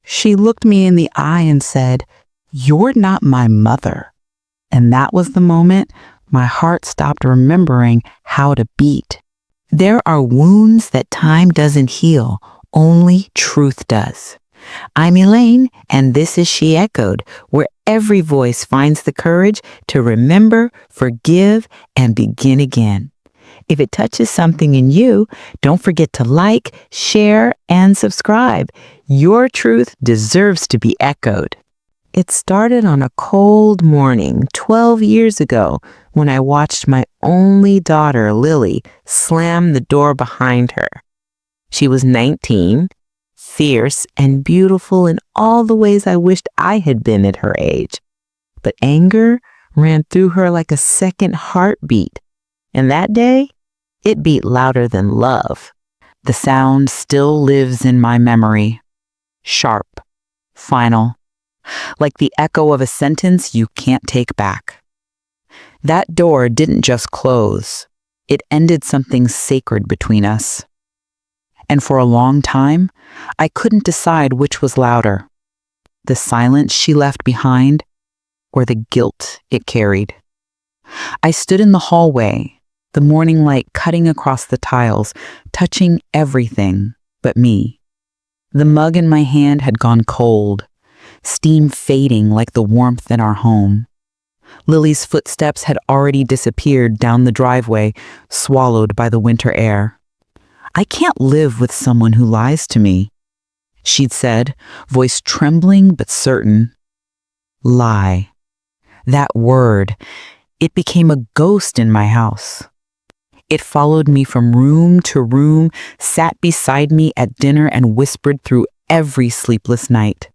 She looked me in the eye and said, "You're not my mother." And that was the moment my heart stopped remembering how to beat. There are wounds that time doesn't heal, only truth does. I'm Elaine, and this is She Echoed, where every voice finds the courage to remember, forgive, and begin again. If it touches something in you, don't forget to like, share, and subscribe. Your truth deserves to be echoed. It started on a cold morning 12 years ago when I watched my only daughter, Lily, slam the door behind her. She was 19, fierce and beautiful in all the ways I wished I had been at her age. But anger ran through her like a second heartbeat. And that day, it beat louder than love. The sound still lives in my memory. Sharp, final, like the echo of a sentence you can't take back. That door didn't just close. It ended something sacred between us. And for a long time, I couldn't decide which was louder, the silence she left behind or the guilt it carried. I stood in the hallway, the morning light cutting across the tiles, touching everything but me. The mug in my hand had gone cold, steam fading like the warmth in our home. Lily's footsteps had already disappeared down the driveway, swallowed by the winter air. "I can't live with someone who lies to me," she'd said, voice trembling but certain. Lie. That word, it became a ghost in my house. It followed me from room to room, sat beside me at dinner, and whispered through every sleepless night.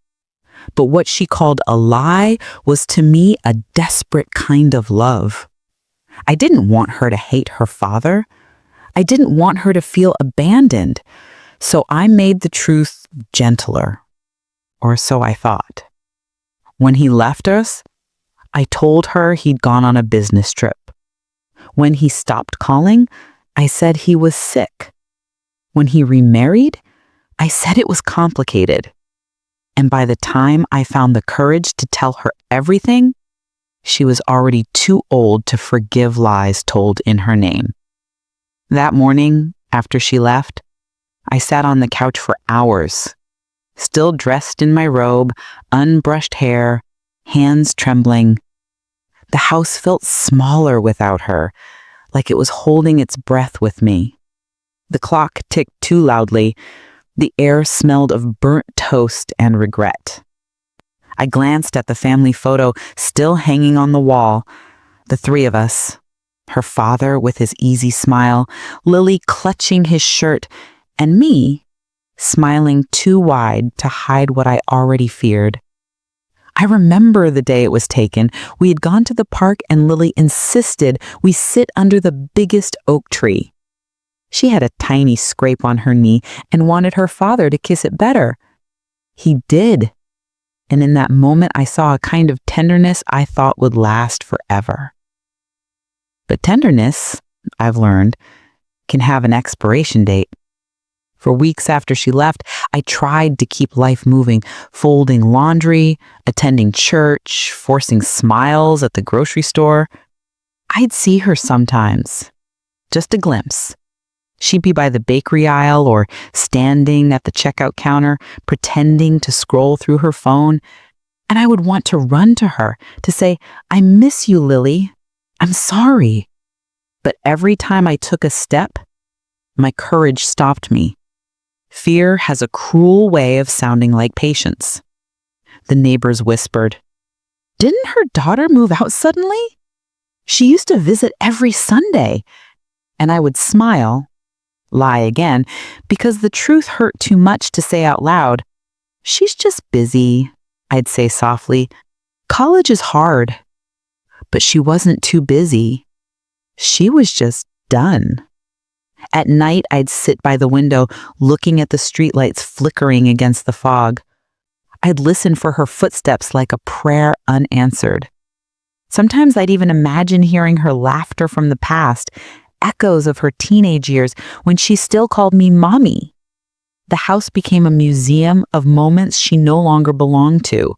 But what she called a lie was to me a desperate kind of love. I didn't want her to hate her father. I didn't want her to feel abandoned. So I made the truth gentler. Or so I thought. When he left us, I told her he'd gone on a business trip. When he stopped calling, I said he was sick. When he remarried, I said it was complicated. And by the time I found the courage to tell her everything, she was already too old to forgive lies told in her name. That morning, after she left, I sat on the couch for hours, still dressed in my robe, unbrushed hair, hands trembling. The house felt smaller without her, like it was holding its breath with me. The clock ticked too loudly. The air smelled of burnt toast and regret. I glanced at the family photo still hanging on the wall. The three of us, her father with his easy smile, Lily clutching his shirt, and me smiling too wide to hide what I already feared. I remember the day it was taken. We had gone to the park and Lily insisted we sit under the biggest oak tree. She had a tiny scrape on her knee and wanted her father to kiss it better. He did. And in that moment, I saw a kind of tenderness I thought would last forever. But tenderness, I've learned, can have an expiration date. For weeks after she left, I tried to keep life moving, folding laundry, attending church, forcing smiles at the grocery store. I'd see her sometimes, just a glimpse. She'd be by the bakery aisle or standing at the checkout counter, pretending to scroll through her phone, and I would want to run to her to say, "I miss you, Lily. I'm sorry." But every time I took a step, my courage stopped me. Fear has a cruel way of sounding like patience. The neighbors whispered, "Didn't her daughter move out suddenly? She used to visit every Sunday." And I would smile, lie again, because the truth hurt too much to say out loud. "She's just busy," I'd say softly. "College is hard." But she wasn't too busy. She was just done. At night, I'd sit by the window, looking at the streetlights flickering against the fog. I'd listen for her footsteps like a prayer unanswered. Sometimes I'd even imagine hearing her laughter from the past, echoes of her teenage years when she still called me mommy. the house became a museum of moments she no longer belonged to.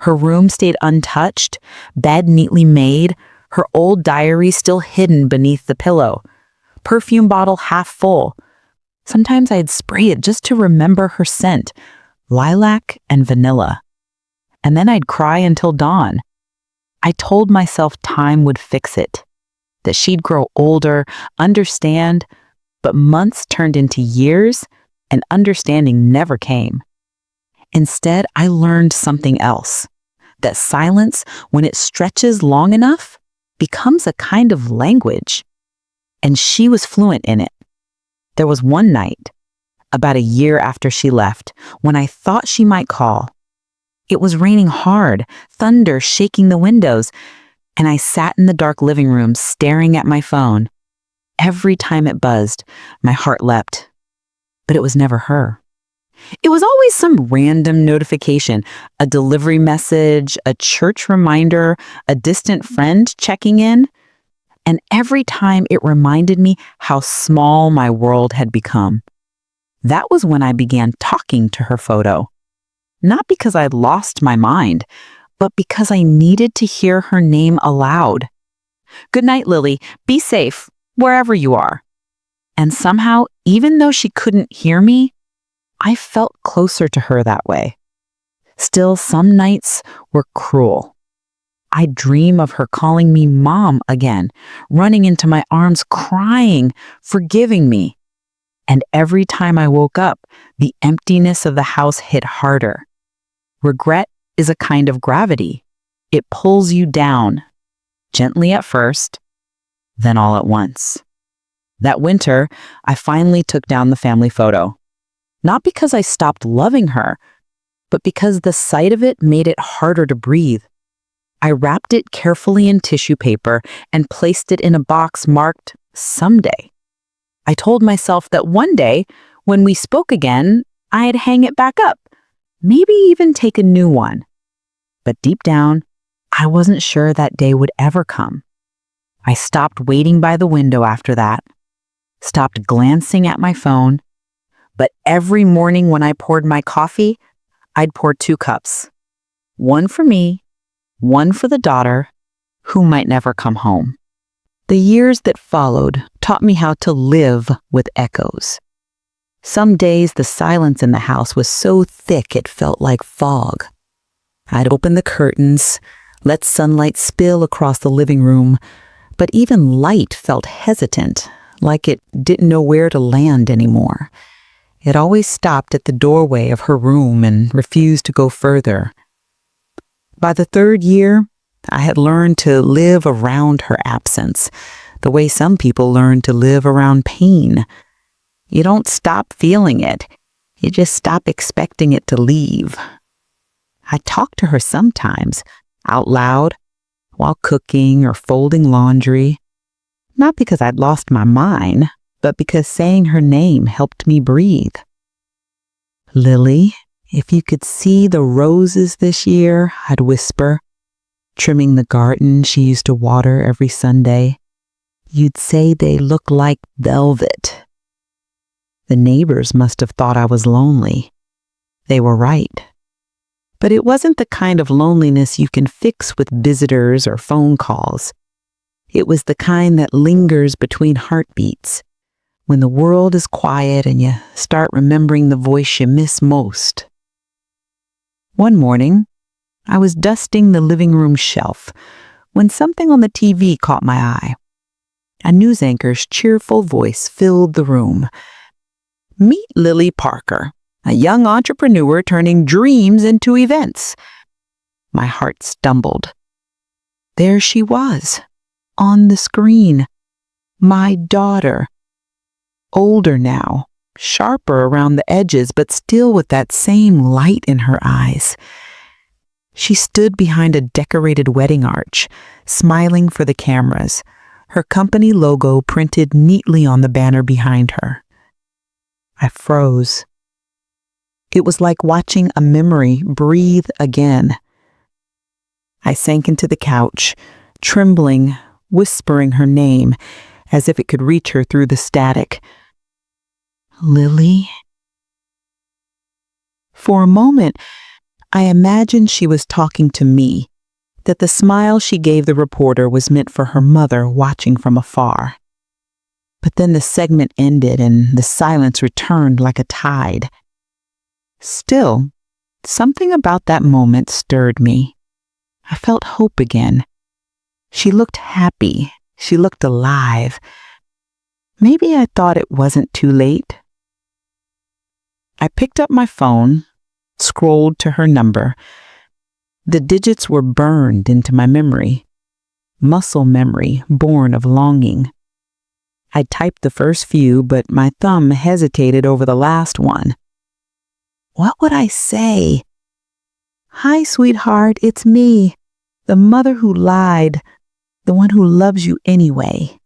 Her room stayed untouched, bed neatly made, her old diary still hidden beneath the pillow, perfume bottle half full. Sometimes I'd spray it just to remember her scent, lilac and vanilla. And then I'd cry until dawn. I told myself time would fix it, that she'd grow older, understand, but months turned into years and understanding never came. Instead, I learned something else, that silence, when it stretches long enough, becomes a kind of language. And she was fluent in it. There was one night, about a year after she left, when I thought she might call. It was raining hard, thunder shaking the windows, and I sat in the dark living room staring at my phone. Every time it buzzed, my heart leapt. But it was never her. It was always some random notification, a delivery message, a church reminder, a distant friend checking in. And every time it reminded me how small my world had become. That was when I began talking to her photo. Not because I'd lost my mind, but because I needed to hear her name aloud. Good night, Lily. Be safe, wherever you are. And somehow, even though she couldn't hear me, I felt closer to her that way. Still, some nights were cruel. I'd dream of her calling me Mom again, running into my arms, crying, forgiving me. And every time I woke up, the emptiness of the house hit harder. Regret is a kind of gravity. It pulls you down, gently at first, then all at once. That winter, I finally took down the family photo. Not because I stopped loving her, but because the sight of it made it harder to breathe. I wrapped it carefully in tissue paper and placed it in a box marked someday. I told myself that one day, when we spoke again, I'd hang it back up, maybe even take a new one. But deep down, I wasn't sure that day would ever come. I stopped waiting by the window after that, stopped glancing at my phone, but every morning when I poured my coffee, I'd pour 2 cups. One for me, one for the daughter, who might never come home. The years that followed taught me how to live with echoes. Some days the silence in the house was so thick it felt like fog. I'd open the curtains, let sunlight spill across the living room, but even light felt hesitant, like it didn't know where to land anymore. It always stopped at the doorway of her room and refused to go further. By the 3rd year, I had learned to live around her absence, the way some people learn to live around pain. You don't stop feeling it. You just stop expecting it to leave. I talked to her sometimes, out loud, while cooking or folding laundry. Not because I'd lost my mind, but because saying her name helped me breathe. Lily, if you could see the roses this year, I'd whisper, trimming the garden she used to water every Sunday, you'd say they look like velvet. The neighbors must have thought I was lonely. They were right. But it wasn't the kind of loneliness you can fix with visitors or phone calls. It was the kind that lingers between heartbeats, when the world is quiet and you start remembering the voice you miss most. One morning, I was dusting the living room shelf when something on the TV caught my eye. A news anchor's cheerful voice filled the room. Meet Lily Parker, a young entrepreneur turning dreams into events. My heart stumbled. There she was, on the screen. My daughter. Older now, sharper around the edges, but still with that same light in her eyes. She stood behind a decorated wedding arch, smiling for the cameras, her company logo printed neatly on the banner behind her. I froze. It was like watching a memory breathe again. I sank into the couch, trembling, whispering her name, as if it could reach her through the static. Lily? For a moment, I imagined she was talking to me, that the smile she gave the reporter was meant for her mother watching from afar. But then the segment ended and the silence returned like a tide. Still, something about that moment stirred me. I felt hope again. She looked happy. She looked alive. Maybe I thought it wasn't too late. I picked up my phone, scrolled to her number. The digits were burned into my memory. Muscle memory born of longing. I typed the first few, but my thumb hesitated over the last one. What would I say? Hi, sweetheart, it's me, the mother who lied, the one who loves you anyway.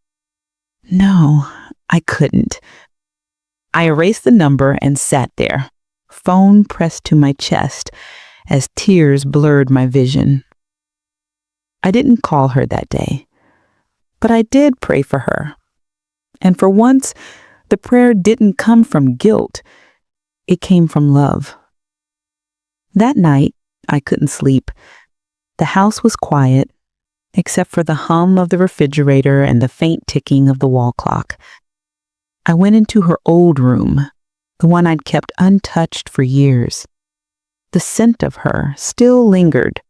No, I couldn't. I erased the number and sat there, phone pressed to my chest as tears blurred my vision. I didn't call her that day, but I did pray for her. And for once, the prayer didn't come from guilt. It came from love. That night, I couldn't sleep. The house was quiet, except for the hum of the refrigerator and the faint ticking of the wall clock. I went into her old room, the one I'd kept untouched for years. The scent of her still lingered,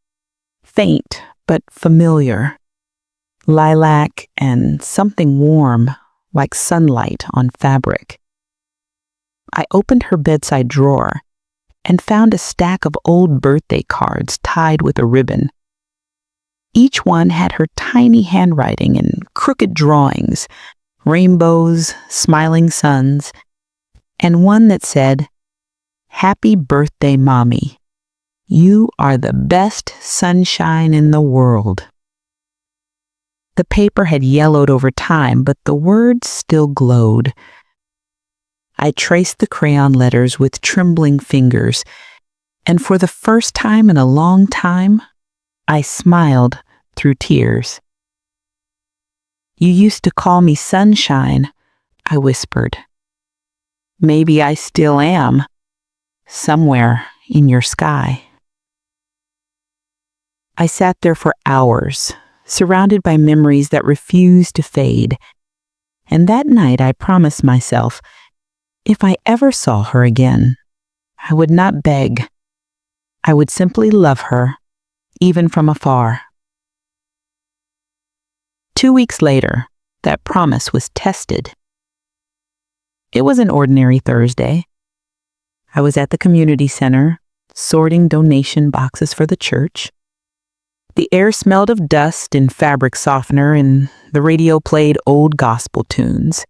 faint but familiar. Lilac and something warm, like sunlight on fabric. I opened her bedside drawer and found a stack of old birthday cards tied with a ribbon. Each one had her tiny handwriting and crooked drawings, rainbows, smiling suns, and one that said, "Happy birthday, Mommy. You are the best sunshine in the world." The paper had yellowed over time, but the words still glowed. I traced the crayon letters with trembling fingers, and for the first time in a long time, I smiled through tears. "You used to call me Sunshine," I whispered. "Maybe I still am, somewhere in your sky." I sat there for hours, surrounded by memories that refused to fade. And that night I promised myself, if I ever saw her again, I would not beg. I would simply love her, even from afar. 2 weeks later, that promise was tested. It was an ordinary Thursday. I was at the community center, sorting donation boxes for the church. The air smelled of dust and fabric softener, and the radio played old gospel tunes.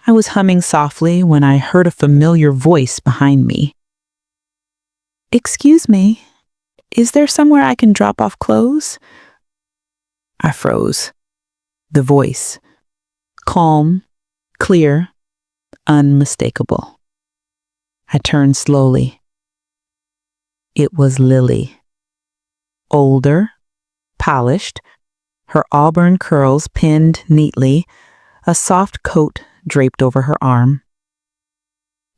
I was humming softly when I heard a familiar voice behind me. "Excuse me, is there somewhere I can drop off clothes?" I froze. The voice, calm, clear, unmistakable. I turned slowly. It was Lily. Older, polished, her auburn curls pinned neatly, a soft coat draped over her arm.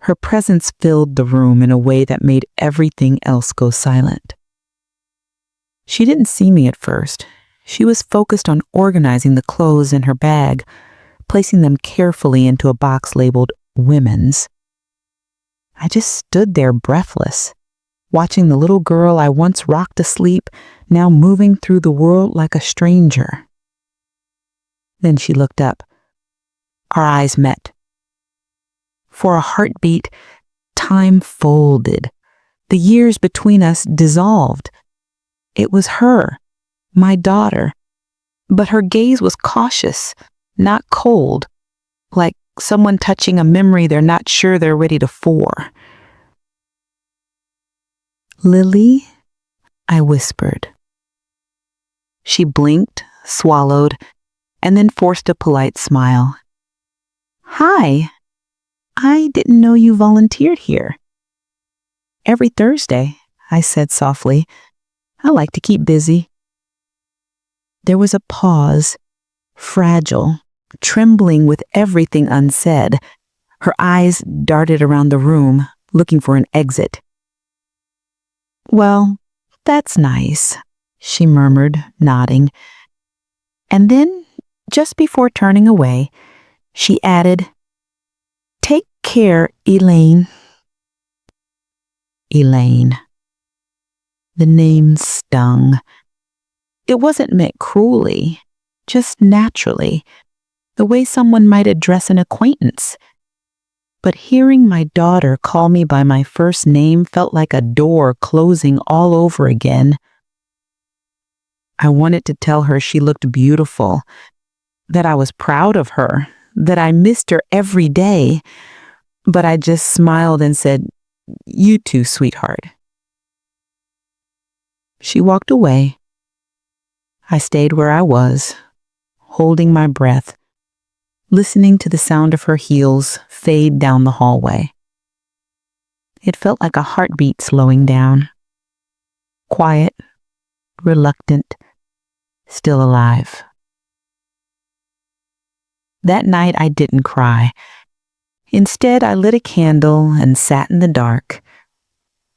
Her presence filled the room in a way that made everything else go silent. She didn't see me at first. She was focused on organizing the clothes in her bag, placing them carefully into a box labeled Women's. I just stood there breathless, watching the little girl I once rocked to sleep now moving through the world like a stranger. Then she looked up. Our eyes met. For a heartbeat, time folded. The years between us dissolved. It was her, my daughter, but her gaze was cautious, not cold, like someone touching a memory they're not sure they're ready to for. "Lily?" I whispered. She blinked, swallowed, and then forced a polite smile. "Hi, I didn't know you volunteered here." "Every Thursday," I said softly. "I like to keep busy." There was a pause, fragile, trembling with everything unsaid. Her eyes darted around the room, looking for an exit. "Well, that's nice," she murmured, nodding. And then, just before turning away, she added, "Take care, Elaine." Elaine. The name stung. It wasn't meant cruelly, just naturally, the way someone might address an acquaintance. But hearing my daughter call me by my first name felt like a door closing all over again. I wanted to tell her she looked beautiful, that I was proud of her, that I missed her every day, but I just smiled and said, "You too, sweetheart." She walked away. I stayed where I was, holding my breath, listening to the sound of her heels fade down the hallway. It felt like a heartbeat slowing down. Quiet, reluctant, still alive. That night I didn't cry. Instead, I lit a candle and sat in the dark.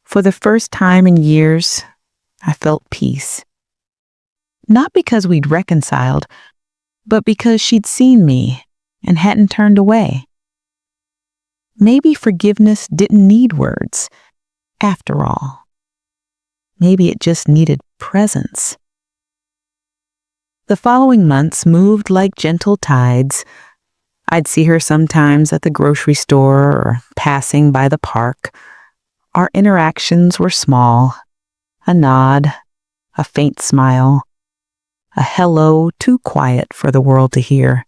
For the first time in years, I felt peace. Not because we'd reconciled, but because she'd seen me and hadn't turned away. Maybe forgiveness didn't need words, after all. Maybe it just needed presence. The following months moved like gentle tides. I'd see her sometimes at the grocery store or passing by the park. Our interactions were small. A nod, a faint smile, a hello too quiet for the world to hear.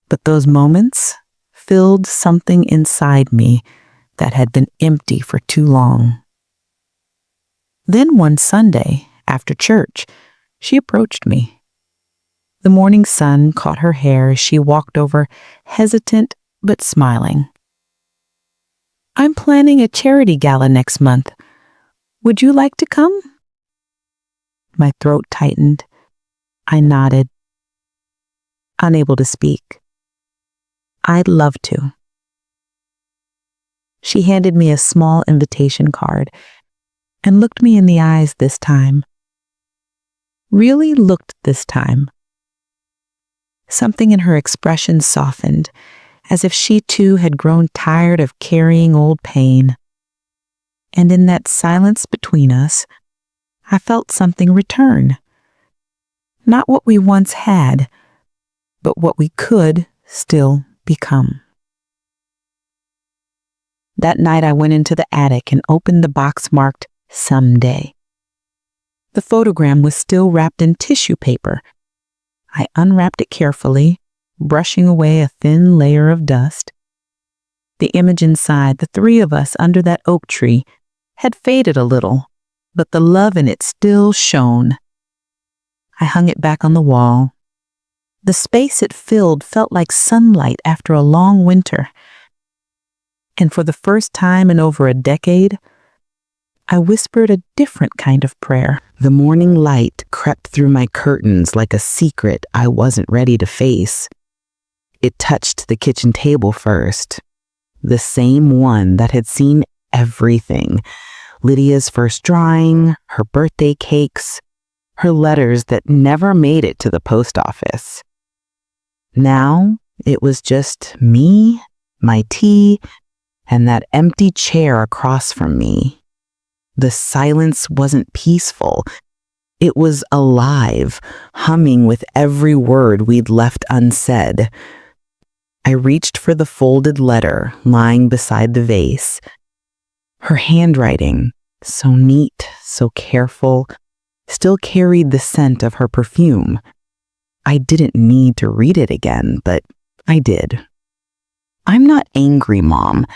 But those moments filled something inside me that had been empty for too long. Then one Sunday, after church, she approached me. The morning sun caught her hair as she walked over, hesitant but smiling. "I'm planning a charity gala next month. Would you like to come?" My throat tightened. I nodded, unable to speak. "I'd love to." She handed me a small invitation card and looked me in the eyes this time. Really looked this time. Something in her expression softened, as if she too had grown tired of carrying old pain. And in that silence between us, I felt something return. Not what we once had, but what we could still become. That night I went into the attic and opened the box marked "Someday." The photogram was still wrapped in tissue paper. I unwrapped it carefully, brushing away a thin layer of dust. The image inside, the three of us under that oak tree, had faded a little, but the love in it still shone. I hung it back on the wall. The space it filled felt like sunlight after a long winter. And for the first time in over a decade, I whispered a different kind of prayer. The morning light crept through my curtains like a secret I wasn't ready to face. It touched the kitchen table first, the same one that had seen everything. Lydia's first drawing, her birthday cakes, her letters that never made it to the post office. Now it was just me, my tea, and that empty chair across from me. The silence wasn't peaceful. It was alive, humming with every word we'd left unsaid. I reached for the folded letter lying beside the vase. Her handwriting, so neat, so careful, still carried the scent of her perfume. I didn't need to read it again, but I did. "I'm not angry, Mom.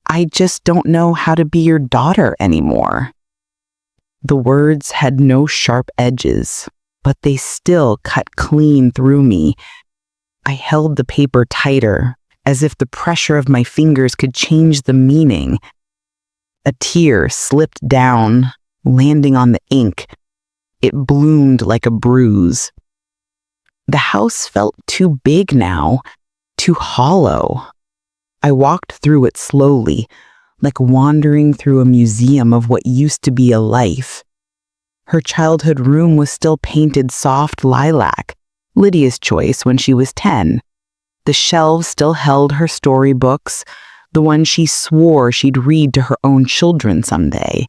I just don't know how to be your daughter anymore." The words had no sharp edges, but they still cut clean through me. I held the paper tighter, as if the pressure of my fingers could change the meaning. A tear slipped down, landing on the ink. It bloomed like a bruise. The house felt too big now, too hollow. I walked through it slowly, like wandering through a museum of what used to be a life. Her childhood room was still painted soft lilac, Lydia's choice when she was 10. The shelves still held her storybooks, the ones she swore she'd read to her own children someday.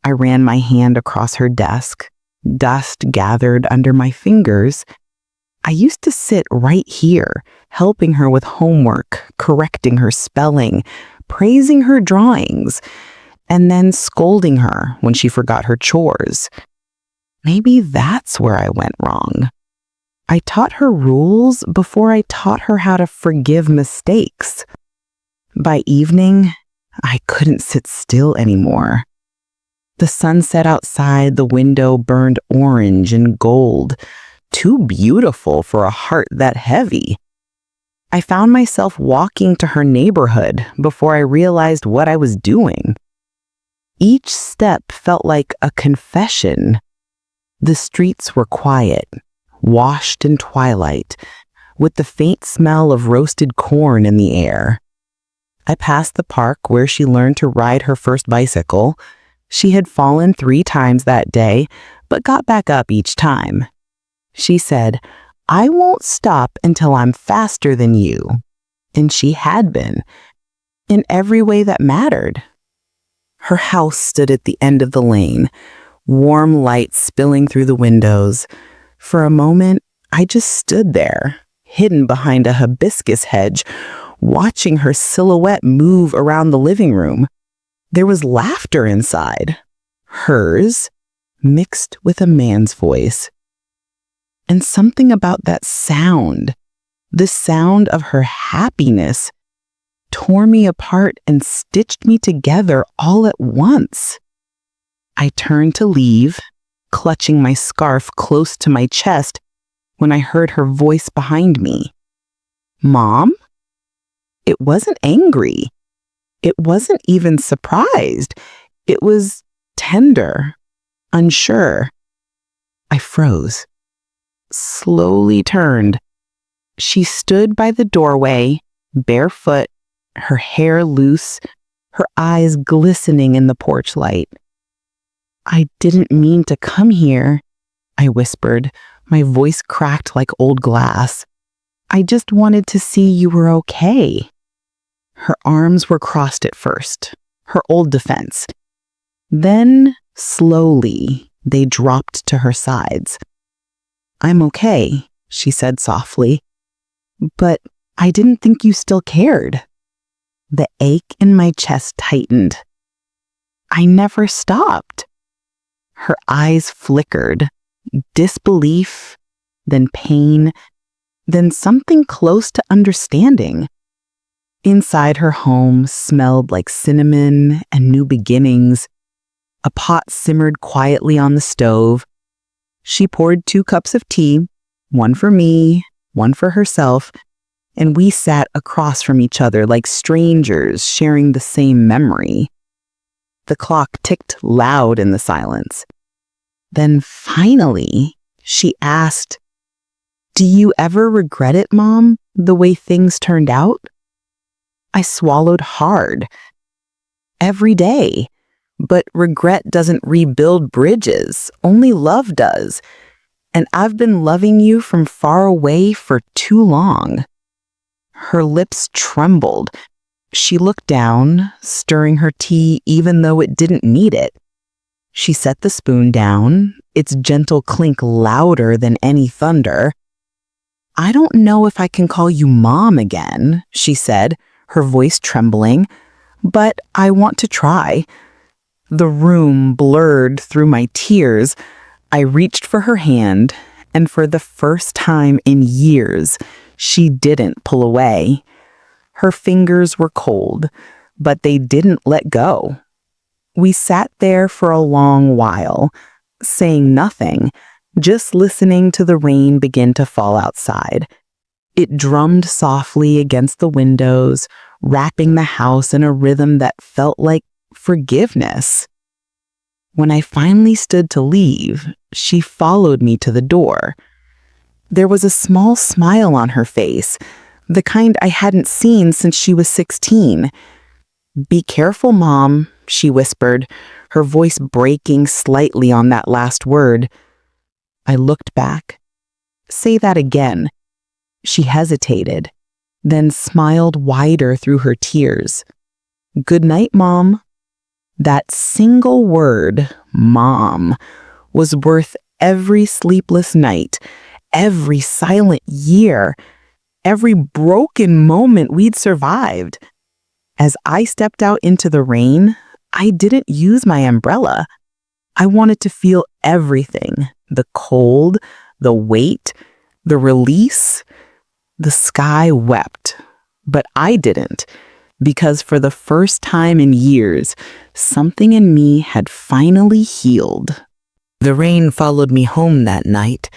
I ran my hand across her desk. Dust gathered under my fingers. I used to sit right here, helping her with homework, correcting her spelling, praising her drawings, and then scolding her when she forgot her chores. Maybe that's where I went wrong. I taught her rules before I taught her how to forgive mistakes. By evening, I couldn't sit still anymore. The sunset outside the window burned orange and gold, too beautiful for a heart that heavy. I found myself walking to her neighborhood before I realized what I was doing. Each step felt like a confession. The streets were quiet, washed in twilight, with the faint smell of roasted corn in the air. I passed the park where she learned to ride her first bicycle. She had fallen 3 times that day, but got back up each time. She said, "I won't stop until I'm faster than you." And she had been, in every way that mattered. Her house stood at the end of the lane, warm light spilling through the windows. For a moment, I just stood there, hidden behind a hibiscus hedge, watching her silhouette move around the living room. There was laughter inside, hers, mixed with a man's voice. And something about that sound, the sound of her happiness, tore me apart and stitched me together all at once. I turned to leave, clutching my scarf close to my chest, when I heard her voice behind me. "Mom?" It wasn't angry. It wasn't even surprised. It was tender, unsure. I froze, slowly turned. She stood by the doorway, barefoot, her hair loose, her eyes glistening in the porch light. "I didn't mean to come here," I whispered, my voice cracked like old glass. "I just wanted to see you were okay." Her arms were crossed at first, her old defense. Then, slowly, they dropped to her sides. "I'm okay," she said softly, "but I didn't think you still cared." The ache in my chest tightened. I never stopped. Her eyes flickered, disbelief, then pain, then something close to understanding. Inside her home smelled like cinnamon and new beginnings. A pot simmered quietly on the stove. She poured 2 cups of tea, one for me, one for herself, and we sat across from each other like strangers sharing the same memory. The clock ticked loud in the silence. Then finally, she asked, "Do you ever regret it, Mom, the way things turned out?" I swallowed hard. Every day. But regret doesn't rebuild bridges. Only love does. And I've been loving you from far away for too long. Her lips trembled. She looked down, stirring her tea even though it didn't need it. She set the spoon down, its gentle clink louder than any thunder. "I don't know if I can call you Mom again," she said, her voice trembling, "but I want to try." The room blurred through my tears. I reached for her hand, and for the first time in years, she didn't pull away. Her fingers were cold, but they didn't let go. We sat there for a long while, saying nothing, just listening to the rain begin to fall outside. It drummed softly against the windows, wrapping the house in a rhythm that felt like forgiveness. When I finally stood to leave, she followed me to the door. There was a small smile on her face, the kind I hadn't seen since she was 16. "Be careful, Mom," she whispered, her voice breaking slightly on that last word. I looked back. "Say that again." She hesitated, then smiled wider through her tears. "Good night, Mom." That single word, Mom, was worth every sleepless night, every silent year, every broken moment we'd survived. As I stepped out into the rain, I didn't use my umbrella. I wanted to feel everything: the cold, the weight, the release. The sky wept, but I didn't, because for the first time in years, something in me had finally healed. The rain followed me home that night,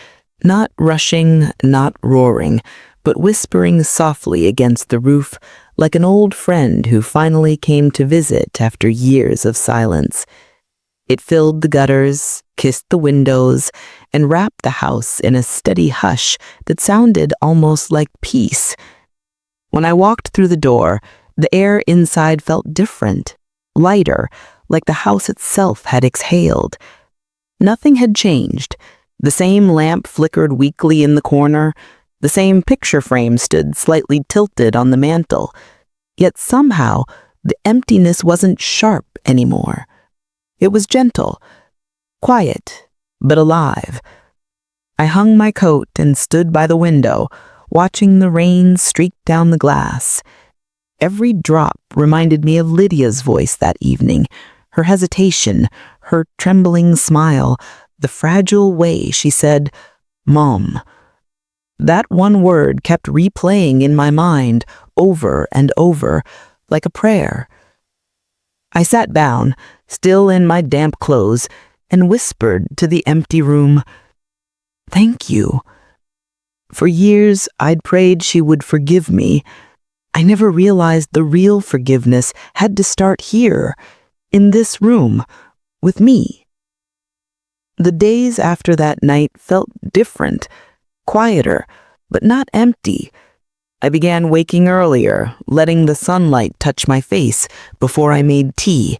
not rushing, not roaring, but whispering softly against the roof like an old friend who finally came to visit after years of silence. It filled the gutters, kissed the windows, and wrapped the house in a steady hush that sounded almost like peace. When I walked through the door, the air inside felt different, lighter, like the house itself had exhaled. Nothing had changed. The same lamp flickered weakly in the corner. The same picture frame stood slightly tilted on the mantel. Yet somehow, the emptiness wasn't sharp anymore. It was gentle, quiet, but alive. I hung my coat and stood by the window, watching the rain streak down the glass. Every drop reminded me of Lydia's voice that evening, her hesitation, her trembling smile, the fragile way she said, "Mom." That one word kept replaying in my mind over and over, like a prayer. I sat down, still in my damp clothes, and whispered to the empty room, "Thank you." For years, I'd prayed she would forgive me. I never realized the real forgiveness had to start here, in this room, with me. The days after that night felt different, quieter, but not empty. I began waking earlier, letting the sunlight touch my face before I made tea.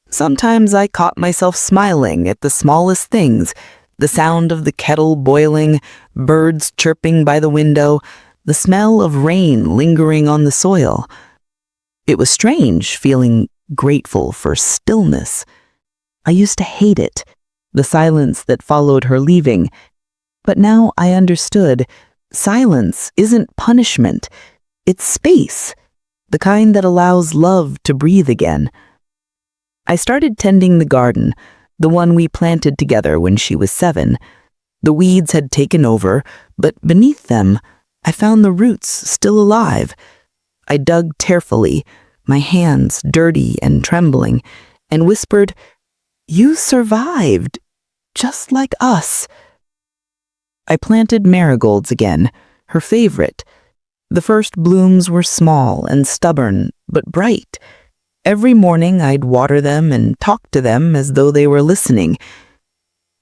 Sometimes I caught myself smiling at the smallest things: the sound of the kettle boiling, birds chirping by the window, the smell of rain lingering on the soil. It was strange feeling grateful for stillness. I used to hate it, the silence that followed her leaving. But now I understood. Silence isn't punishment. It's space, the kind that allows love to breathe again. I started tending the garden, the one we planted together when she was 7. The weeds had taken over, but beneath them, I found the roots still alive. I dug carefully, my hands dirty and trembling, and whispered, "You survived, just like us." I planted marigolds again, her favorite. The first blooms were small and stubborn, but bright. Every morning I'd water them and talk to them as though they were listening.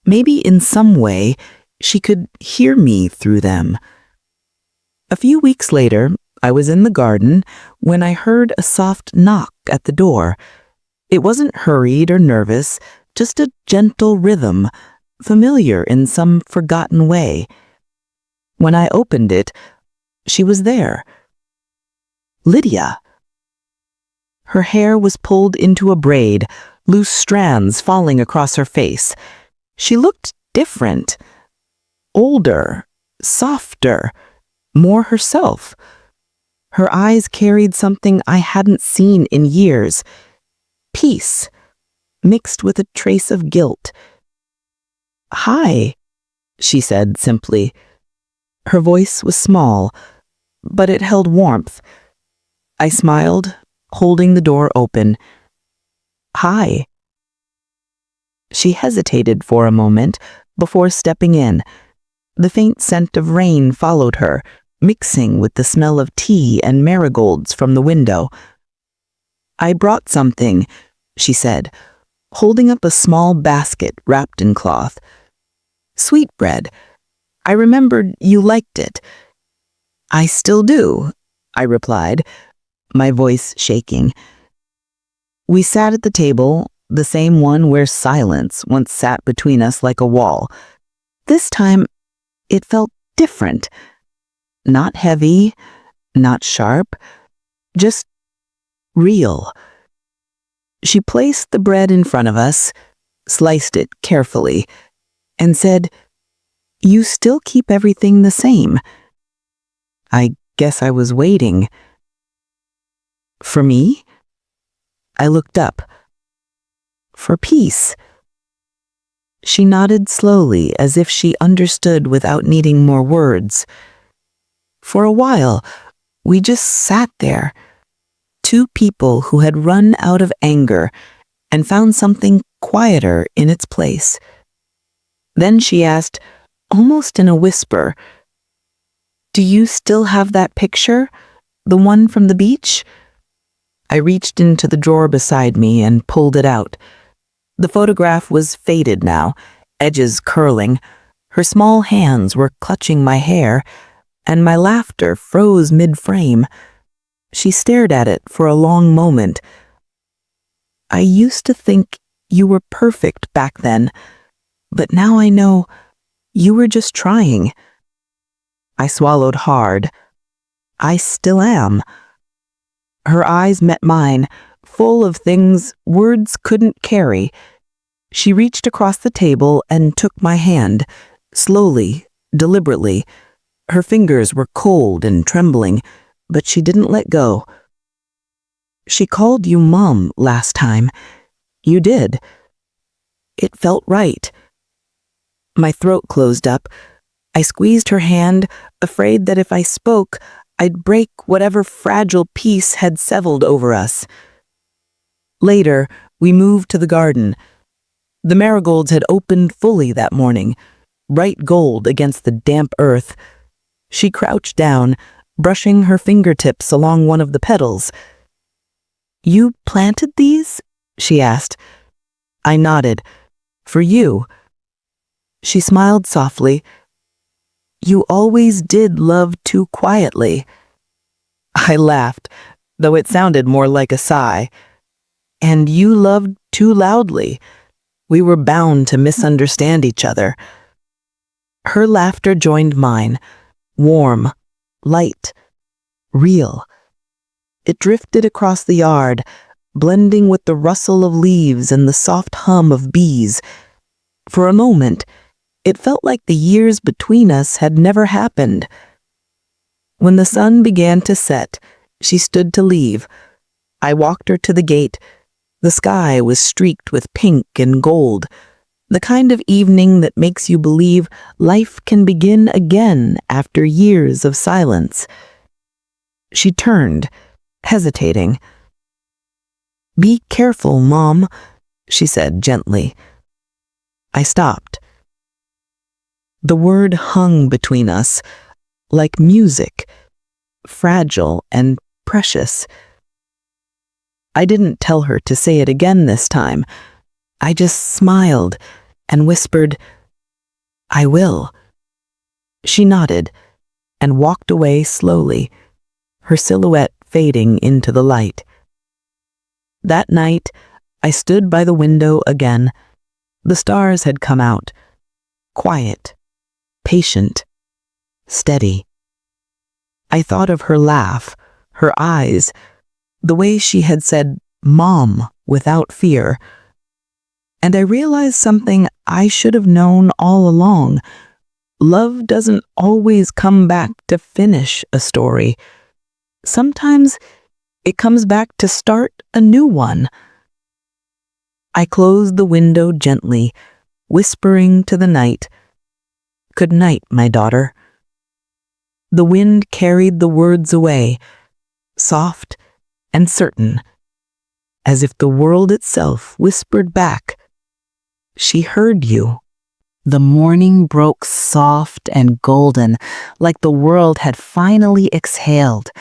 Maybe in some way she could hear me through them. A few weeks later, I was in the garden when I heard a soft knock at the door. It wasn't hurried or nervous, just a gentle rhythm, familiar in some forgotten way. When I opened it, she was there. Lydia. Her hair was pulled into a braid, loose strands falling across her face. She looked different, older, softer, more herself. Her eyes carried something I hadn't seen in years: peace, mixed with a trace of guilt. "Hi," she said simply. Her voice was small, but it held warmth. I smiled, holding the door open. "Hi." She hesitated for a moment before stepping in. The faint scent of rain followed her, mixing with the smell of tea and marigolds from the window. "I brought something," she said, holding up a small basket wrapped in cloth. "Sweetbread. I remembered you liked it." "I still do," I replied, my voice shaking. We sat at the table, the same one where silence once sat between us like a wall. This time, it felt different. Not heavy, not sharp, just real. She placed the bread in front of us, sliced it carefully, and said, "You still keep everything the same." I guess I was waiting. For me? I looked up. For peace. She nodded slowly, as if she understood without needing more words. For a while, we just sat there, two people who had run out of anger and found something quieter in its place. Then she asked, almost in a whisper, "Do you still have that picture? The one from the beach?" I reached into the drawer beside me and pulled it out. The photograph was faded now, edges curling. Her small hands were clutching my hair, and my laughter froze mid-frame. She stared at it for a long moment. "I used to think you were perfect back then, but now I know you were just trying." I swallowed hard. I still am. Her eyes met mine, full of things words couldn't carry. She reached across the table and took my hand, slowly, deliberately. Her fingers were cold and trembling, but she didn't let go. "She called you Mom last time. You did. It felt right." My throat closed up. I squeezed her hand, afraid that if I spoke, I'd break whatever fragile peace had settled over us. Later, we moved to the garden. The marigolds had opened fully that morning, bright gold against the damp earth. She crouched down, brushing her fingertips along one of the petals. "You planted these?" she asked. I nodded. "For you." She smiled softly. "You always did love too quietly." I laughed, though it sounded more like a sigh. "And you loved too loudly. We were bound to misunderstand each other." Her laughter joined mine, warm, light, real. It drifted across the yard, blending with the rustle of leaves and the soft hum of bees. For a moment, it felt like the years between us had never happened. When the sun began to set, she stood to leave. I walked her to the gate. The sky was streaked with pink and gold, the kind of evening that makes you believe life can begin again after years of silence. She turned, hesitating. "Be careful, Mom," she said gently. I stopped. The word hung between us, like music, fragile and precious. I didn't tell her to say it again this time. I just smiled and whispered, "I will." She nodded and walked away slowly, her silhouette fading into the light. That night, I stood by the window again. The stars had come out, quiet, patient, steady. I thought of her laugh, her eyes, the way she had said "Mom" without fear. And I realized something I should have known all along. Love doesn't always come back to finish a story. Sometimes it comes back to start a new one. I closed the window gently, whispering to the night, "Good night, my daughter." The wind carried the words away, soft and certain, as if the world itself whispered back, "She heard you." The morning broke soft and golden, like the world had finally exhaled.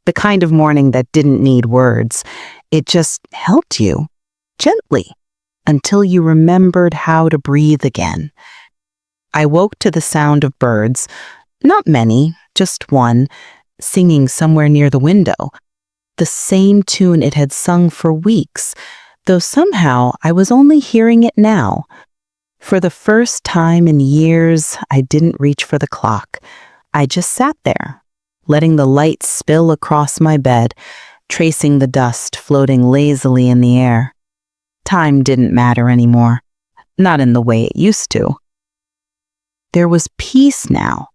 The kind of morning that didn't need words. It just helped you, gently, until you remembered how to breathe again. I woke to the sound of birds, not many, just one, singing somewhere near the window. the same tune it had sung for weeks, though somehow I was only hearing it now. For the first time in years, I didn't reach for the clock. I just sat there, letting the light spill across my bed, tracing the dust floating lazily in the air. Time didn't matter anymore, not in the way it used to. There was peace now,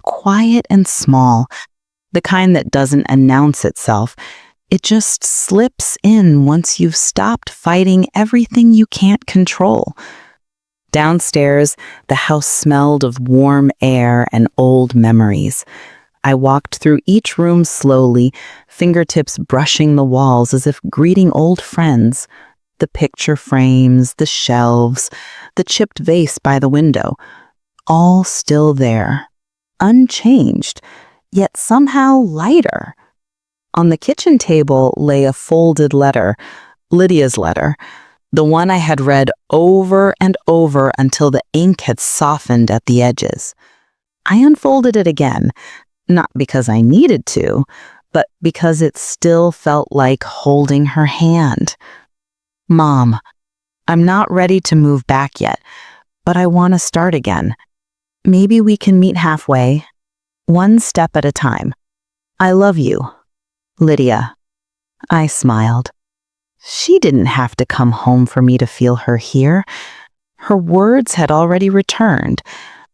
quiet and small, the kind that doesn't announce itself. It just slips in once you've stopped fighting everything you can't control. Downstairs, the house smelled of warm air and old memories. I walked through each room slowly, fingertips brushing the walls as if greeting old friends. The picture frames, the shelves, the chipped vase by the window, all still there, unchanged, yet somehow lighter. On the kitchen table lay a folded letter, Lydia's letter, the one I had read over and over until the ink had softened at the edges. I unfolded it again, not because I needed to, but because it still felt like holding her hand. Mom, I'm not ready to move back yet, but I want to start again. Maybe we can meet halfway, one step at a time. I love you, Lydia. I smiled. She didn't have to come home for me to feel her here. Her words had already returned,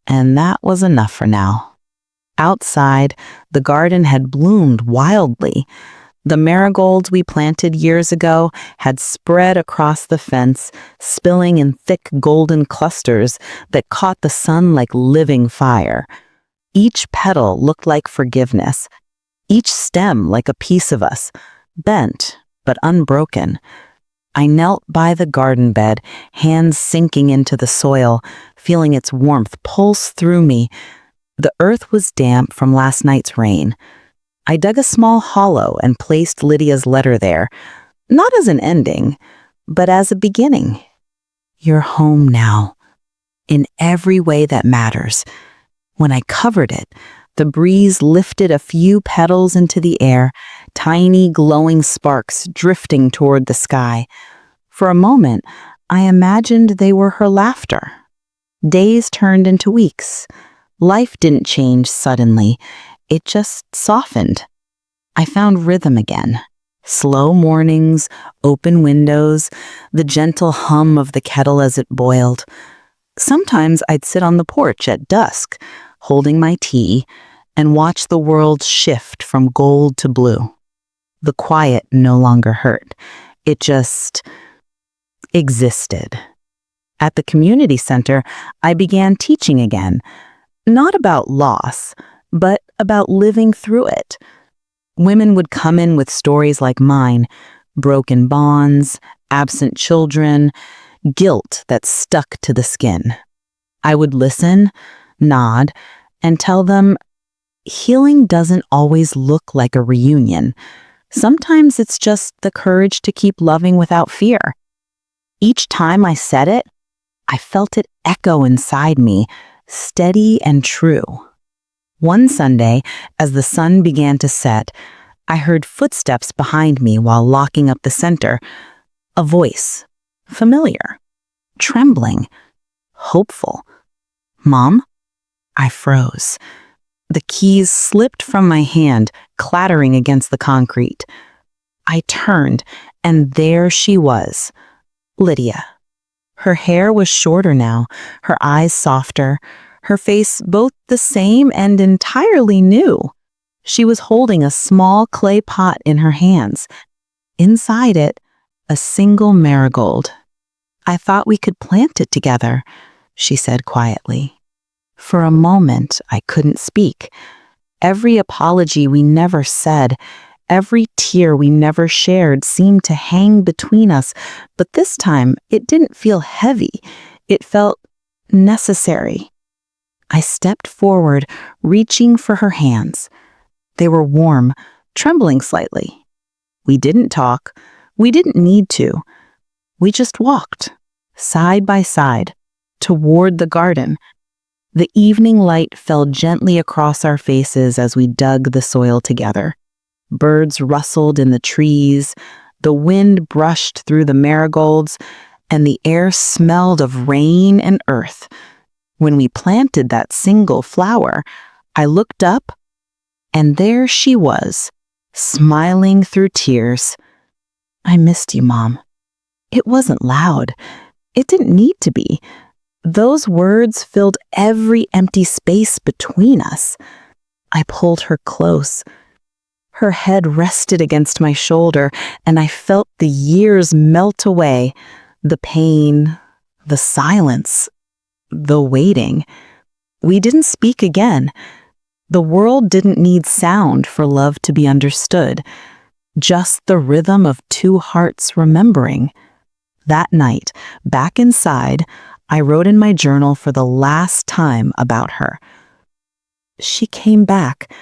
and that was enough for now. Outside, the garden had bloomed wildly. The marigolds we planted years ago had spread across the fence, spilling in thick golden clusters that caught the sun like living fire. Each petal looked like forgiveness, each stem like a piece of us, bent but unbroken. I knelt by the garden bed, hands sinking into the soil, feeling its warmth pulse through me. The earth was damp from last night's rain. I dug a small hollow and placed Lydia's letter there, not as an ending, but as a beginning. You're home now, in every way that matters. When I covered it, the breeze lifted a few petals into the air, tiny glowing sparks drifting toward the sky. For a moment, I imagined they were her laughter. Days turned into weeks. Life didn't change suddenly. It just softened. I found rhythm again. Slow mornings, open windows, the gentle hum of the kettle as it boiled. Sometimes I'd sit on the porch at dusk, holding my tea, and watch the world shift from gold to blue. The quiet no longer hurt. It just existed. At the community center, I began teaching again, not about loss, but about living through it. Women would come in with stories like mine, broken bonds, absent children, guilt that stuck to the skin. I would listen, nod, and tell them, healing doesn't always look like a reunion. Sometimes it's just the courage to keep loving without fear. Each time I said it, I felt it echo inside me, steady and true. One Sunday, as the sun began to set, I heard footsteps behind me while locking up the center. A voice, familiar, trembling, hopeful. Mom? I froze. The keys slipped from my hand, clattering against the concrete. I turned, and there she was, Lydia. Her hair was shorter now, her eyes softer, her face both the same and entirely new. She was holding a small clay pot in her hands. Inside it, a single marigold. I thought we could plant it together, she said quietly. For a moment, I couldn't speak. Every apology we never said, every tear we never shared seemed to hang between us, but this time it didn't feel heavy. It felt necessary. I stepped forward, reaching for her hands. They were warm, trembling slightly. We didn't talk. We didn't need to. We just walked, side by side, toward the garden. The evening light fell gently across our faces as we dug the soil together. Birds rustled in the trees, the wind brushed through the marigolds, and the air smelled of rain and earth. When we planted that single flower, I looked up, and there she was, smiling through tears. "I missed you, Mom." It wasn't loud. It didn't need to be. Those words filled every empty space between us. I pulled her close. Her head rested against my shoulder, and I felt the years melt away, the pain, the silence, the waiting. We didn't speak again. The world didn't need sound for love to be understood, just the rhythm of two hearts remembering. That night, back inside, I wrote in my journal for the last time about her. She came back,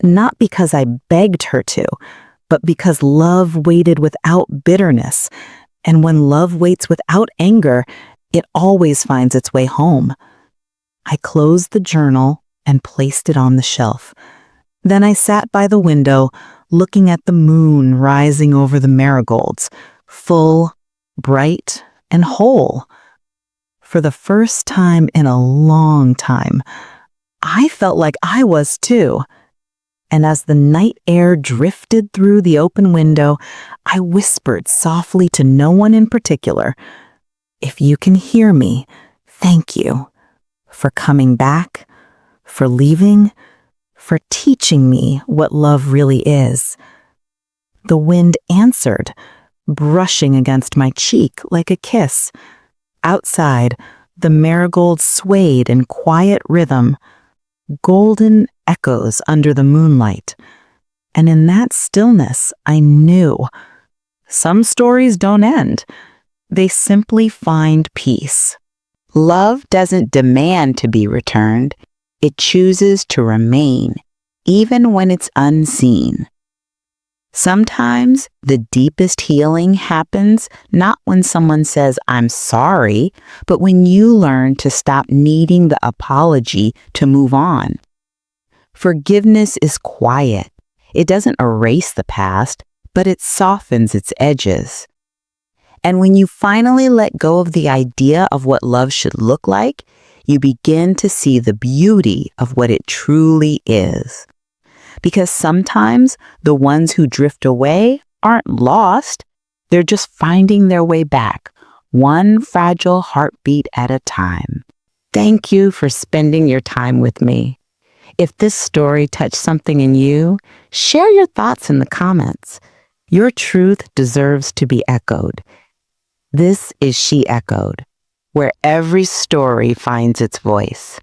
not because I begged her to, but because love waited without bitterness, and when love waits without anger, it always finds its way home. I closed the journal and placed it on the shelf. Then I sat by the window, looking at the moon rising over the marigolds, full, bright, and whole. For the first time in a long time, I felt like I was too. And as the night air drifted through the open window, I whispered softly to no one in particular, "If you can hear me, thank you for coming back, for leaving, for teaching me what love really is." The wind answered, brushing against my cheek like a kiss. Outside, the marigolds swayed in quiet rhythm, golden echoes under the moonlight. And in that stillness, I knew some stories don't end. They simply find peace. Love doesn't demand to be returned. It chooses to remain, even when it's unseen. Sometimes the deepest healing happens not when someone says, "I'm sorry," but when you learn to stop needing the apology to move on. Forgiveness is quiet. It doesn't erase the past, but it softens its edges. And when you finally let go of the idea of what love should look like, you begin to see the beauty of what it truly is. Because sometimes the ones who drift away aren't lost. They're just finding their way back, one fragile heartbeat at a time. Thank you for spending your time with me. If this story touched something in you, share your thoughts in the comments. Your truth deserves to be echoed. This is She Echoed, where every story finds its voice.